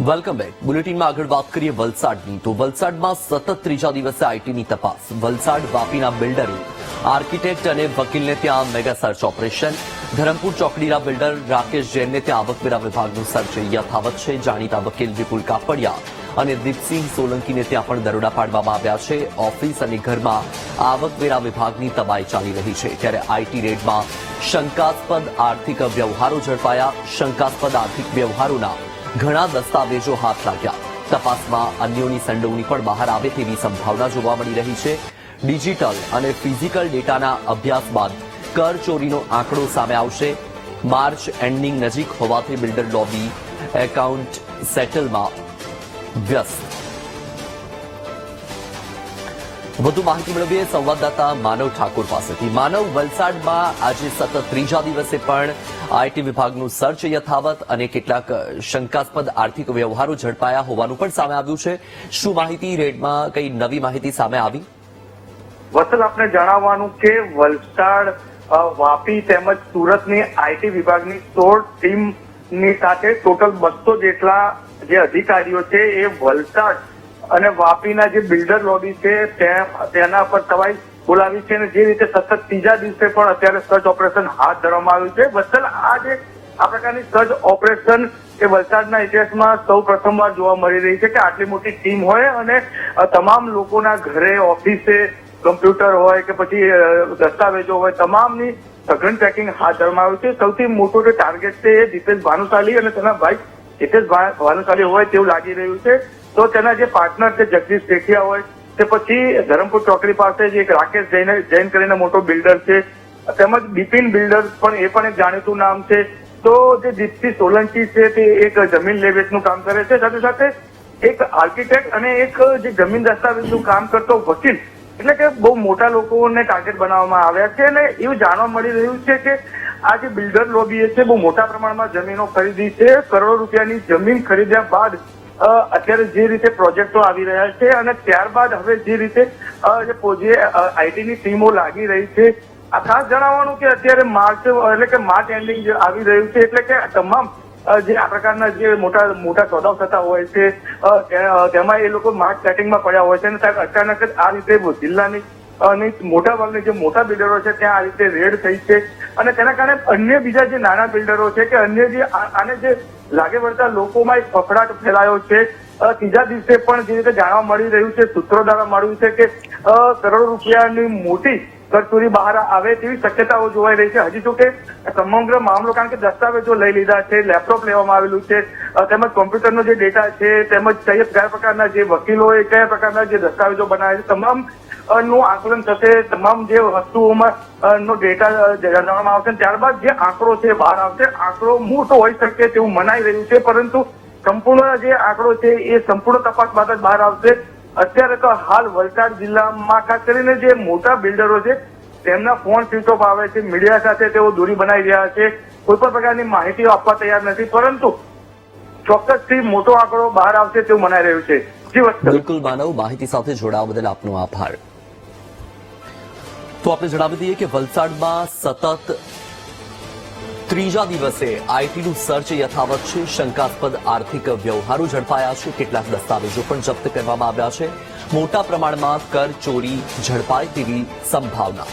Welcome back. બુલેટિનમાં આગળ વાત કરીએ વલસાડની. તો વલસાડમાં સતત ત્રીજા દિવસે આઈટીની તપાસ. વલસાડ વાપીના બિલ્ડરો, આર્કિટેક્ટ અને વકીલને ત્યાં મેગા સર્ચ ઓપરેશન. ધરમપુર ચોકડીના બિલ્ડર રાકેશ જૈનને ત્યાં આવકવેરા વિભાગનું સર્ચ યથાવત છે. જાણીતા વકીલ વિપુલ કાપડિયા અને દીપસિંહ સોલંકીને ત્યાં પણ દરોડા પાડવામાં આવ્યા છે. ઓફિસ અને ઘરમાં આવકવેરા વિભાગની તબાઈ ચાલી રહી છે. ત્યારે આઈટી રેડમાં શંકાસ્પદ આર્થિક વ્યવહારો ઝડપાયા. શંકાસ્પદ આર્થિક વ્યવહારોના ઘણા દસ્તાવેજો હાથ લાગ્યા. તપાસમાં અન્યોની સંડોવણી પણ બહાર આવે તેવી સંભાવના જોવા મળી રહી છે. ડિજિટલ અને ફિઝિકલ ડેટાના અભ્યાસ બાદ કર ચોરીનો આંકડો સામે આવશે. માર્ચ એન્ડિંગ નજીક હોવાથી બિલ્ડર લોબી એકાઉન્ટ સેટલમાં વ્યસ્ત. વધુ માહિતી મેળવીએ સંવાદદાતા માનવ ઠાકોર પાસેથી. માનવ, વલસાડમાં આજે સતત ત્રીજા દિવસે પણ આઈટી વિભાગનું સર્ચ યથાવત અને કેટલાક શંકાસ્પદ આર્થિક વ્યવહારો ઝડપાયા હોવાનું પણ સામે આવ્યું છે. શું માહિતી, રેડમાં કઈ નવી માહિતી સામે આવી? વત્સલ, આપને જણાવવાનું કે વલસાડ, વાપી તેમજ સુરતની આઈટી વિભાગની 16 ટીમની સાથે ટોટલ 200 જેટલા જે અધિકારીઓ છે એ વલસાડ અને વાપીના જે બિલ્ડર લોબી છે તેના પર તવાઈ બોલાવી છે અને જે રીતે સતત ત્રીજા દિવસે પણ અત્યારે સર્ચ ઓપરેશન હાથ ધરવામાં આવ્યું છે. વત્સલ, આ પ્રકારની સર્ચ ઓપરેશન એ વલસાડના ઇતિહાસમાં સૌ પ્રથમવાર જોવા મળી રહી છે કે આટલી મોટી ટીમ હોય અને તમામ લોકોના ઘરે, ઓફિસે કમ્પ્યુટર હોય કે પછી દસ્તાવેજો હોય, તમામની સઘન ચેકિંગ હાથ ધરવામાં આવ્યું છે. સૌથી મોટો જે ટાર્ગેટ છે એ દીપેશ ભાનુશાલી અને તેના ભાઈ હિતેશ ભાનુશાલી હોય તેવું લાગી રહ્યું છે. તો તેના જે પાર્ટનર છે જગદીશ શેઠિયા હોય, તે પછી ધરમપુર ચોકડી પાસે જે એક રાકેશ જૈન કરીને મોટો બિલ્ડર છે, તેમજ બિપિન બિલ્ડર પણ એ પણ એક જાણીતું નામ છે. તો જે દીપસિંહ સોલંકી છે તે એક જમીન લે વેચનું કામ કરે છે, સાથે સાથે એક આર્કિટેક્ટ અને એક જે જમીન દસ્તાવેજનું કામ કરતો વકીલ, એટલે કે બહુ મોટા લોકોને ટાર્ગેટ બનાવવામાં આવ્યા છે. અને એવું જાણવા મળી રહ્યું છે કે આ જે બિલ્ડર લોબી છે બહુ મોટા પ્રમાણમાં જમીનો ખરીદી છે. કરોડો રૂપિયાની જમીન ખરીદ્યા બાદ અત્યારે જે રીતે પ્રોજેક્ટો આવી રહ્યા છે અને ત્યારબાદ હવે જે રીતે આઈટીની ટીમો લાગી રહી છે. આ ખાસ જણાવવાનું કે અત્યારે માર્ચ એન્ડિંગ આવી રહ્યું છે, એટલે કે તમામ જે આ પ્રકારના જે મોટા સોદાઓ થતા હોય છે તેમાં એ લોકો માર્ચ સેટિંગમાં પડ્યા હોય છે અને અચાનક જ આ રીતે જિલ્લાની મોટાભાગની જે મોટા બિલ્ડરો છે ત્યાં આ રીતે રેડ થઈ છે. અને તેના કારણે અન્ય બીજા જે નાના બિલ્ડરો છે કે અન્ય જે આને જે લાગે વળતા લોકોમાં એક ફફડાટ ફેલાયો છે. ત્રીજા દિવસે પણ જે રીતે જાણવા મળી રહ્યું છે, સૂત્રો દ્વારા મળ્યું છે કે કરોડો રૂપિયાની મોટી કરચોરી બહાર આવે તેવી શક્યતાઓ જોવાઈ રહી છે. હજી તો કે સમગ્ર મામલો, કારણ કે દસ્તાવેજો લઈ લીધા છે, લેપટોપ લેવામાં આવેલું છે, તેમજ કોમ્પ્યુટરનો જે ડેટા છે, તેમજ કયા પ્રકારના જે વકીલોએ કયા પ્રકારના જે દસ્તાવેજો બનાવ્યા છે, તમામ નું આકલન થશે. તમામ જે વસ્તુઓમાં નો ડેટા જાણવામાં આવશે. ત્યારબાદ જે આંકડો છે બહાર આવશે. આંકડો મોટો હોઈ શકે તેવું મનાઈ રહ્યું છે, પરંતુ સંપૂર્ણ જે આંકડો છે એ સંપૂર્ણ તપાસ બાદ જ બહાર આવશે. અત્યારે તો હાલ વલસાડ જિલ્લામાં ખાસ કરીને જે મોટા બિલ્ડરો છે તેમના ફોન સ્વિચ ઓફ આવે છે. મીડિયા સાથે તેઓ દૂરી બનાવી રહ્યા છે, કોઈ પણ પ્રકારની માહિતીઓ આપવા તૈયાર નથી, પરંતુ ચોક્કસથી મોટો આંકડો બહાર આવશે તેવું મનાઈ રહ્યું છે. બિલકુલ માનવ, માહિતી સાથે જોડાવા બદલ આપનો આભાર. તો આપણે જણાવી દઈએ કે વલસાડમાં સતત ત્રીજા દિવસે આઈટીનું સર્ચ યથાવત છે. શંકાસ્પદ આર્થિક વ્યવહારો ઝડપાયા છે. કેટલાક દસ્તાવેજો પણ જપ્ત કરવામાં આવ્યા છે. મોટા પ્રમાણમાં કર ચોરી ઝડપાય તેવી સંભાવના.